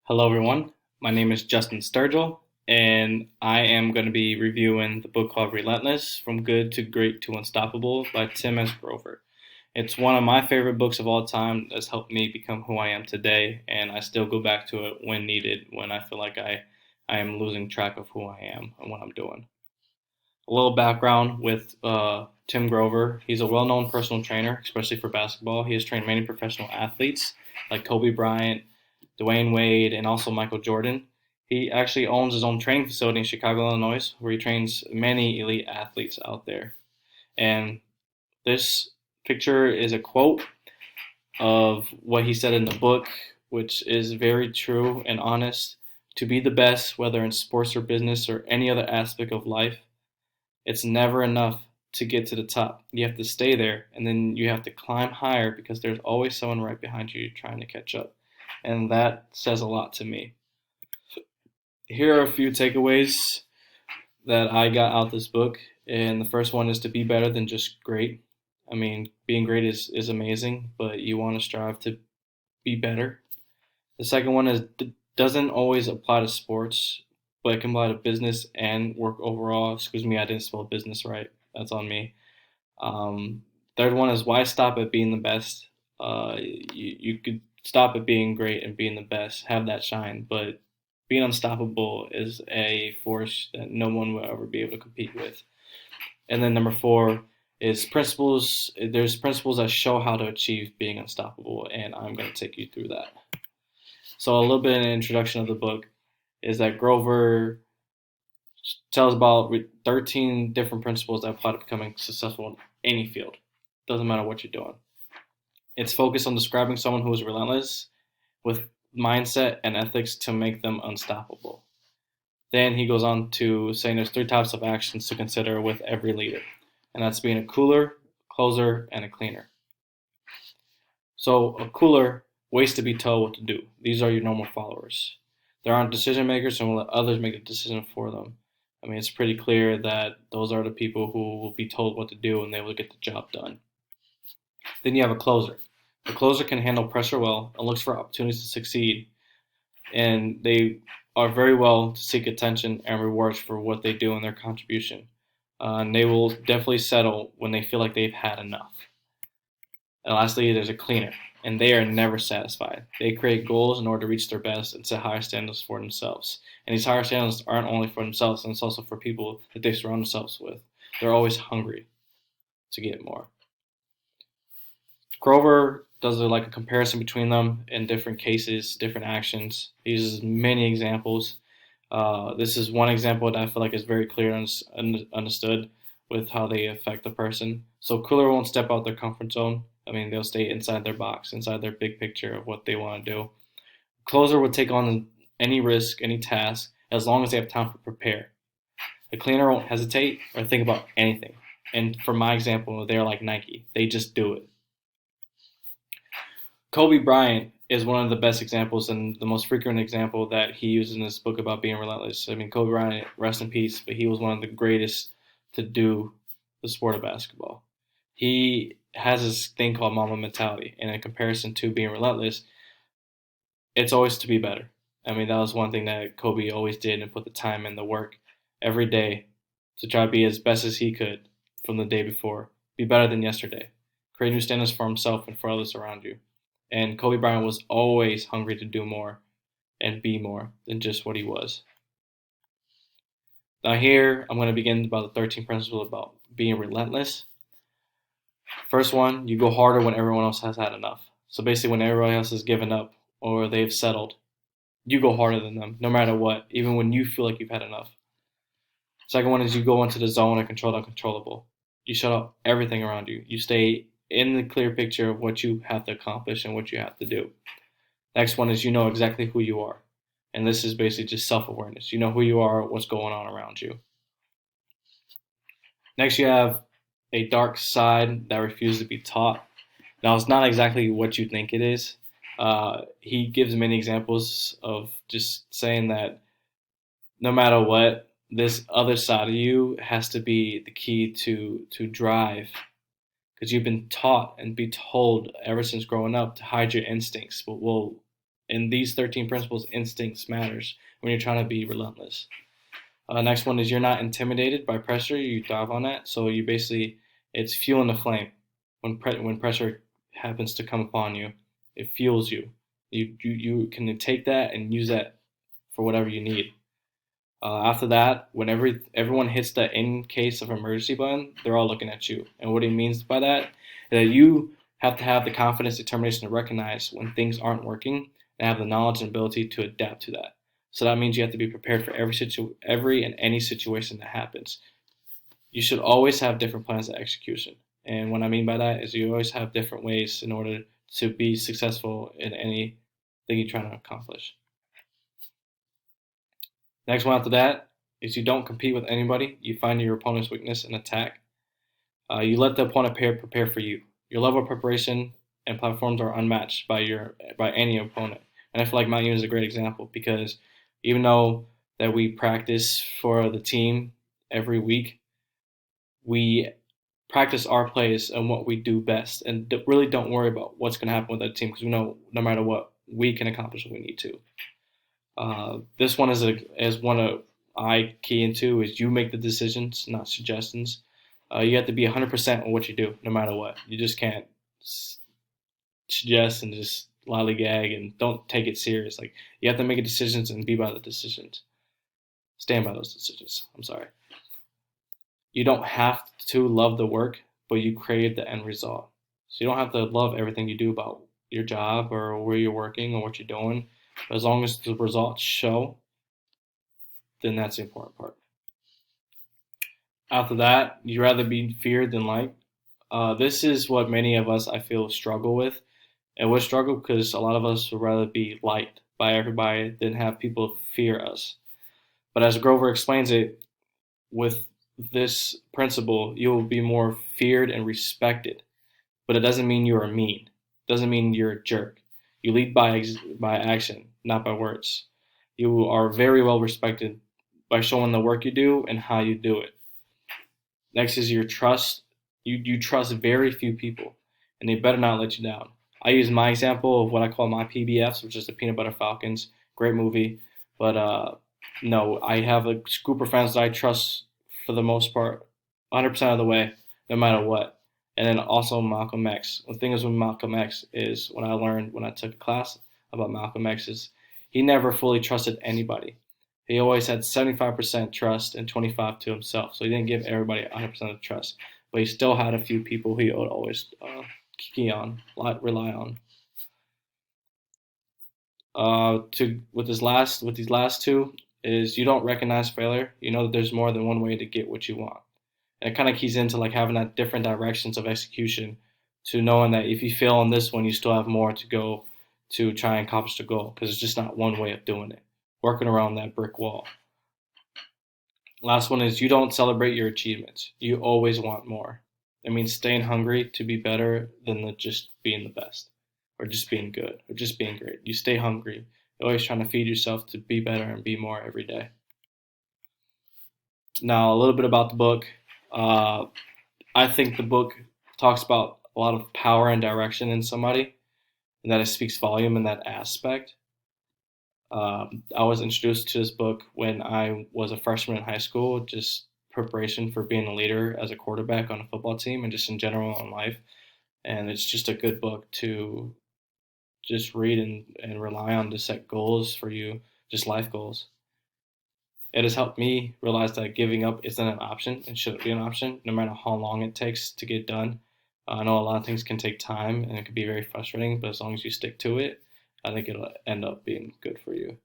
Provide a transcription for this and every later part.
Hello, everyone. My name is Justin Sturgill, and I am going to be reviewing the book called Relentless From Good to Great to Unstoppable by Tim S. Grover. It's one of my favorite books of all time that's helped me become who I am today, and I still go back to it when needed, when I feel like I am losing track of who I am and what I'm doing. A little background with Tim Grover. He's a well known personal trainer, especially for basketball. He has trained many professional athletes like Kobe Bryant, Dwayne Wade, and also Michael Jordan. He actually owns his own training facility in Chicago, Illinois, where he trains many elite athletes out there. And this picture is a quote of what he said in the book, which is very true and honest. To be the best, whether in sports or business or any other aspect of life, it's never enough to get to the top. You have to stay there, and then you have to climb higher because there's always someone right behind you trying to catch up. And that says a lot to me. Here are a few takeaways that I got out this book. And the first one is to be better than just great. I mean, being great is amazing, but you want to strive to be better. The second one is doesn't always apply to sports, but it can apply to business and work overall. Excuse me, I didn't spell business right. That's on me. Third one is why stop at being the best? You could stop at being great and being the best, have that shine, but being unstoppable is a force that no one will ever be able to compete with. And then number four is principles. There's principles that show how to achieve being unstoppable, and I'm going to take you through that. So a little bit in the introduction of the book is that Grover tells about 13 different principles that apply to becoming successful in any field. Doesn't matter what you're doing. It's focused on describing someone who is relentless with mindset and ethics to make them unstoppable. Then he goes on to saying there's three types of actions to consider with every leader, and that's being a cooler, closer, and a cleaner. So a cooler waits to be told what to do. These are your normal followers. They aren't decision makers and will let others make the decision for them. I mean, it's pretty clear that those are the people who will be told what to do and they will get the job done. Then you have a closer. A closer can handle pressure well and looks for opportunities to succeed, and they are very well to seek attention and rewards for what they do and their contribution. And they will definitely settle when they feel like they've had enough. And lastly, there's a cleaner, and they are never satisfied. They create goals in order to reach their best and set higher standards for themselves. And these higher standards aren't only for themselves, and it's also for people that they surround themselves with. They're always hungry to get more. Grover does like a comparison between them in different cases, different actions. He uses many examples. This is one example that I feel like is very clear and understood with how they affect the person. So cooler won't step out their comfort zone. I mean, they'll stay inside their box, inside their big picture of what they want to do. Closer would take on any risk, any task, as long as they have time to prepare. A cleaner won't hesitate or think about anything. And for my example, they're like Nike. They just do it. Kobe Bryant is one of the best examples and the most frequent example that he uses in this book about being relentless. I mean, Kobe Bryant, rest in peace, but he was one of the greatest to do the sport of basketball. He has this thing called Mamba mentality, and in comparison to being relentless, it's always to be better. I mean, that was one thing that Kobe always did and put the time and the work every day to try to be as best as he could from the day before, be better than yesterday, create new standards for himself and for others around you. And Kobe Bryant was always hungry to do more and be more than just what he was. Now, here I'm going to begin about the 13 principles about being relentless. First one, you go harder when everyone else has had enough. So basically, when everybody else has given up or they've settled, you go harder than them, no matter what, even when you feel like you've had enough. Second one is you go into the zone and control the uncontrollable. You shut out everything around you. You stay in the clear picture of what you have to accomplish and what you have to do. Next one is you know exactly who you are. And this is basically just self-awareness. You know who you are, what's going on around you. Next, you have a dark side that refuses to be taught. Now, it's not exactly what you think it is. He gives many examples of just saying that no matter what, this other side of you has to be the key to drive because you've been taught and be told ever since growing up to hide your instincts. But well, in these 13 principles, instincts matters when you're trying to be relentless. Next one is you're not intimidated by pressure. You dive on that. So you basically, it's fueling the flame. When pressure happens to come upon you, it fuels you. You can take that and use that for whatever you need. After that, when everyone hits the in case of emergency button, they're all looking at you. And what he means by that is that you have to have the confidence, determination to recognize when things aren't working and have the knowledge and ability to adapt to that. So that means you have to be prepared for every and any situation that happens. You should always have different plans of execution. And what I mean by that is you always have different ways in order to be successful in anything you're trying to accomplish. Next one after that is you don't compete with anybody. You find your opponent's weakness and attack. You let the opponent prepare for you. Your level of preparation and platforms are unmatched by any opponent. And I feel like Mount Union is a great example because even though that we practice for the team every week, we practice our plays and what we do best, and really don't worry about what's going to happen with that team because we know no matter what, we can accomplish what we need to. This one is one of I key into is you make the decisions, not suggestions. You have to be 100% on what you do, no matter what. You just can't suggest and just lollygag and don't take it serious. Like you have to make decisions and be by the decisions. Stand by those decisions. I'm sorry. You don't have to love the work, but you create the end result. So you don't have to love everything you do about your job or where you're working or what you're doing. But as long as the results show, then that's the important part. After that, you'd rather be feared than liked. This is what many of us, I feel, struggle with. And we struggle because a lot of us would rather be liked by everybody than have people fear us. But as Grover explains it, with this principle, you will be more feared and respected. But it doesn't mean you are mean. It doesn't mean you're a jerk. You lead by action, not by words. You are very well respected by showing the work you do and how you do it. Next is your trust. You trust very few people, and they better not let you down. I use my example of what I call my PBFs, which is the Peanut Butter Falcons. Great movie, but no, I have a group of friends that I trust for the most part, 100% of the way, no matter what. And then also Malcolm X. The thing is with Malcolm X is when I learned when I took a class about Malcolm X is he never fully trusted anybody. He always had 75% trust and 25 to himself. So he didn't give everybody 100% of trust, but he still had a few people he would always rely on. With these last two is you don't recognize failure. You know that there's more than one way to get what you want. And it kind of keys into like having that different directions of execution to knowing that if you fail on this one, you still have more to go to try and accomplish the goal because it's just not one way of doing it. Working around that brick wall. Last one is you don't celebrate your achievements. You always want more. It means staying hungry to be better than just being the best or just being good or just being great. You stay hungry. You're always trying to feed yourself to be better and be more every day. Now, a little bit about the book. Uh, I think the book talks about a lot of power and direction in somebody, and that it speaks volume in that aspect. I was introduced to this book when I was a freshman in high school, just preparation for being a leader as a quarterback on a football team and just in general in life. And it's just a good book to just read and rely on to set goals for you, just life goals. It has helped me realize that giving up isn't an option and shouldn't be an option, no matter how long it takes to get done. I know a lot of things can take time and it can be very frustrating, but as long as you stick to it, I think it'll end up being good for you.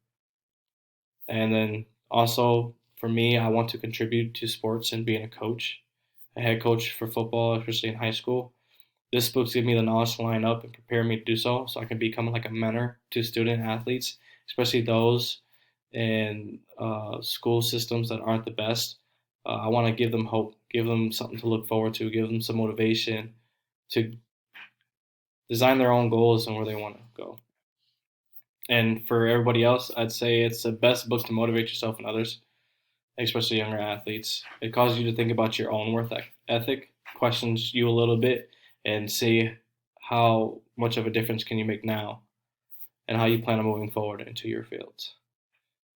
And then also for me, I want to contribute to sports and being a coach, a head coach for football, especially in high school. This book's given me the knowledge to line up and prepare me to do so I can become like a mentor to student athletes, especially those in school systems that aren't the best. I want to give them hope, give them something to look forward to, give them some motivation to design their own goals and where they want to go. And for everybody else, I'd say it's the best book to motivate yourself and others, especially younger athletes. It causes you to think about your own worth ethic, questions you a little bit, and see how much of a difference can you make now. and how you plan on moving forward into your fields.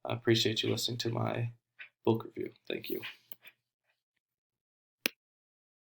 I appreciate you listening to my book review. Thank you.